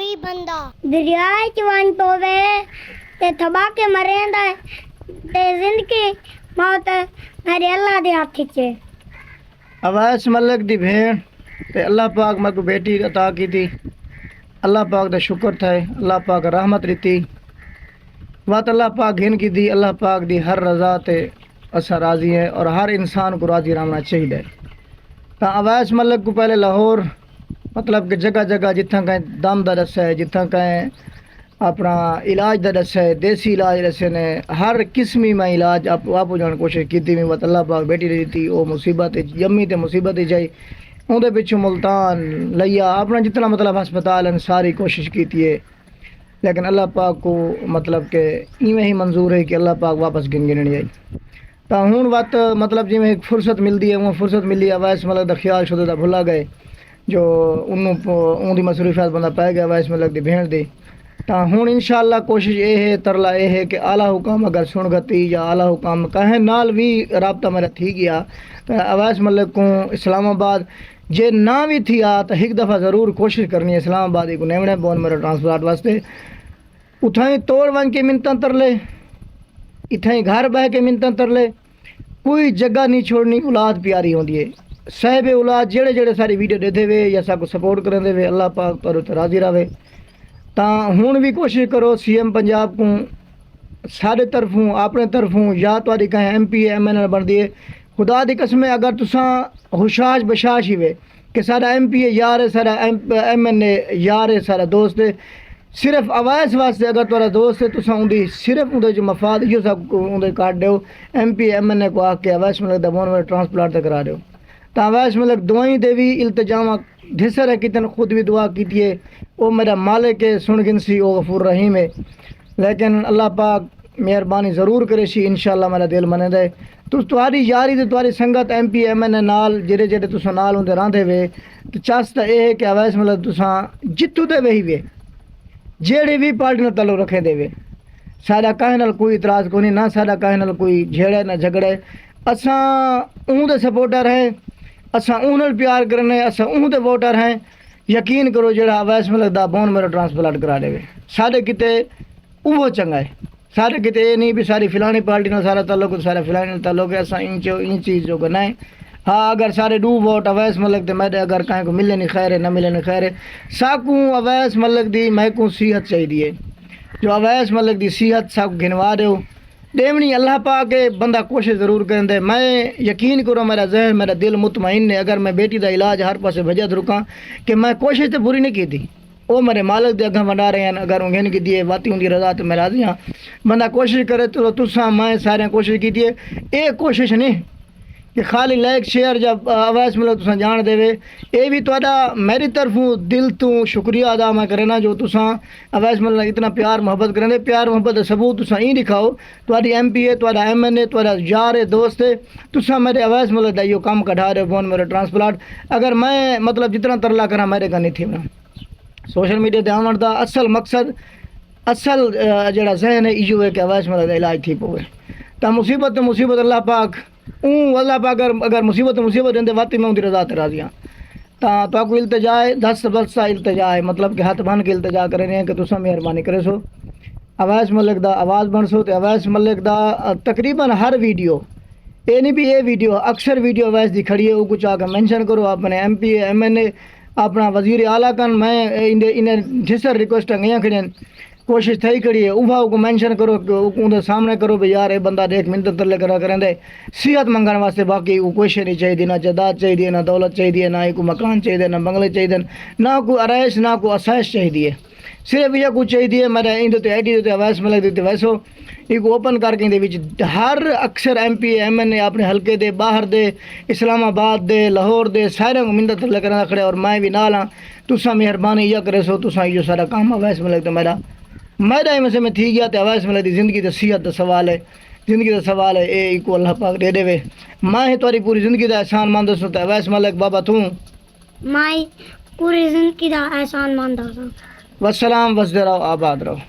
कोई बंदा दरिया च वन पवे ते थबा के मरेंदा ते जिंदगी मौत मेरे अल्लाह दे हाथ च है। अवैस मलिक दी भेण ते अल्लाह पाक मेरे को बेटी अता की थी। अल्लाह पाक दा शुक्र थे, अल्लाह पाक रहमत दी बात अल्लाह पाक घिन की दी। अल्लाह पाक दी हर रज़ा ते असा राज़ी है और हर इंसान को राज़ी रहना चाहिए। तो अवैस मलिक को पहले लाहौर मतलब कि जगह जगह जितना कहीं दम दा दस है, जितना कहीं अपना इलाज दा दस है, देसी इलाज दसे ने हर किस्मी में इलाज आप जान कोशिश की थी। बत अल्लाह पाक बेटी दी थी वो मुसीबत जम्मी ते मुसीबत ही जाई उनके पिछू मुल्तान लिया अपना जितना मतलब हस्पताल हैं सारी कोशिश की है। लेकिन अल्लाह पाक को मतलब कि इवें ही मंजूर है कि अल्लाह पाक वापस गिननी आई। तो हूँ वत मतलब जिमें एक फुर्सत मिलती है वो फुर्सत मिली अवैस मलिक का ख्याल शुरू का भुला गए जो उन्होंने मसरूफियत बंदा पै गया अवैस मलिक की भेण दी। तो हूँ इंशाअल्लाह कोशिश ये है तरला ये है कि आला हुकाम अगर सुन गती या आला हुकाम कहें नाल भी रबता मेरा थी गया तो अवैस मलिक को इस्लामाबाद जे ना भी थी आ तो एक दफ़ा ज़रूर कोशिश करनी है इस्लामाबाद को नेवणे बोन मेरे ट्रांसप्लांट वास्ते उठाई तोड़ वन के मिनत तरले इथाई घर बह के मिनत तरले कोई जगह नहीं छोड़नी। औलाद प्यारी होती है साहिब औलाद जेड़े जेड़े सारी वीडियो देते हुए या साको सपोर्ट करेंदे वे अल्लाह पाक पर राजी रहे। तो हूँ भी कोशिश करो CM पंजाब को सारे तरफों अपने तरफों या तुहाडी कहीं MP MNL बनती है खुदा दी कसम अगर तुसा हुशाश बशाश ही वे कि सारा MP यार है सारा MNA यार है सारा दोस्त है सिर्फ अवैस वास्ते अगर तुरा दोस्त है तुसा उनकी सिर्फ उनके जो मफाद यो सब उनके काट दो MP MNA को आके अवैस मलिक दा बोन ट्रांसप्लांट तक करा दो। तो अवैस मलिक दुआई देवी इल्तजामा ढिसर है कितन खुद भी दुआ की है वो मेरा मालिक है सुन गिनसी वो गफूर रहीम है। लेकिन अल्लाह पाक मेहरबानी ज़रूर करे सी इंशाअल्लाह मेरा दिल मने दे तुहारी यारी ते तुहारी संगत MP MNA नाल जेड़े जेड़े तुसा नाल होंदे रहंदे वे तो चास तो ये है कि अवैस मलिक तुसा जितू दे वही वे जेड़ी भी पार्टी ने तलो रखे देवे सारा कहे नाल कोई इतराज़ को नहीं ना सारा कहे नाल कोई झेड़े ना झगड़े असा दे सपोर्टर हैं असा उन प्यार करने असा दे वोटर हैं। यकीन करो जेड़ा अवैस मलिक दा बोन मेरो ट्रांसप्लांट करा देवे सारे किते वो चंगा है सारे किते ये नहीं भी सारी फिलानी पार्टी ना सारा ताल्लुक सारा फिलानी ताल्लुक है असा इन चीज़ जो करना है। हाँ अगर सारे डू वोट अवैस मलिक ते मेरे अगर कहीं को मिले नहीं खैर है ना मिले नहीं खैर है साकू अवैस मलिक दी मैं को सेहत चाहिए जो अवैस मलिक दी सेहत साकू गिनवा दो देवनी अल्लाह पाक के बंदा कोशिश ज़रूर करेंदे। मैं यकीन करो मेरा जहन मेरा दिल मुतमईन है अगर मैं बेटी का इलाज हर पासे भजत रुका कि मैं कोशिश तो पूरी नहीं की थी वो मेरे मालिक दे अगर वंडा रहे हैं अगर उन्हें की दिए वाती उनकी रजा तो मैं राजी हाँ बंदा कोशिश करे तो तुसा मैं सारे कोशिश की है ये कोशिश नहीं कि खाली लाइक शेयर जब अवैस मलिक तुसा जान देवे ये भी तुहाडा मेरी तरफों दिल तो शुक्रिया अदा मैं करना जो तुसा अवैस मलिक इतना प्यार मोहब्बत करेंदे प्यार मोहब्बत का सबूत तुसा ही दिखाओ तुहाडी MP है तुहाडा MNA तुहाडा यार है दोस्त है तुसा मेरे अवैस मलिक दा यो काम कढ़ा रहे बोन मेरे ट्रांसप्लांट अगर मैं मतलब जितना तरला करा मेरे का नहीं थी ना सोशल मीडिया ते आवन दा असल मकसद असल जेड़ा जहन है इयो है कि अवैस मलिक दा इलाज थी पवे। तो मुसीबत अल्लाह पाक अल्लाह पाक अगर मुसीबत देंदे वाती मैं उनकी रजा ते राजी हाँ। तो को इल्तजा है दस बरसा इल्तजा है मतलब कि हाथ बन के इल्तजा करे हैं कि तुसा मेहरबानी करे सो अवैस मलिक दा आवाज़ बन सो तो अवैस मलिक दा तकरीबन हर वीडियो ये नहीं भी ये वीडियो अक्सर वीडियो अवैस दी खड़ी है वो कुछ आकर मेंशन करो अपने MP MNA अपना वजीर आला कन मैं इन्हें ढिसर रिक्वेस्ट गई खड़ी कोशिश थी करी है उभा को मेंशन करो उनके सामने करो भाई यार ये बंदा देख मिन्नत तरले करा करेंदे सेहत मंगण वास्ते बाकी वो कुछ नहीं चाहिए ना जायदाद चाहिए ना दौलत चाहिए ना को मकान चाहिए ना बंगले चाहिए ना कोई आराइश ना कोई आसाइश चाहिए सिर्फ यह कुछ चाहिए मेरा इन ID अवैस मलिक दी वैसो एक ओपन करके हर अक्सर MP MNA अपने हल्के दे बाहर दे इस्लामाबाद दे लाहौर दे सारे को मिन्नत तरले करा खड़े और मैं भी नाल हाँ तुसा मेहरबानी यह करे सो तुसा यो सारा काम अवैस मलिक तो मेरा में से मैं थी गया तो अवैस मलिक दी ज़िंदगी तो सेहत का सवाल है ज़िंदगी का सवाल है ये को अल्लाह पाक दे देवे मैं ही तुम्हारी पूरी ज़िंदगी का एहसान मंद सो तो अवैस मलिक बाबा तू मैं पूरी जिंदगी का एहसान मंद हूं। वस्सलाम वसदे रहो आबाद रहो।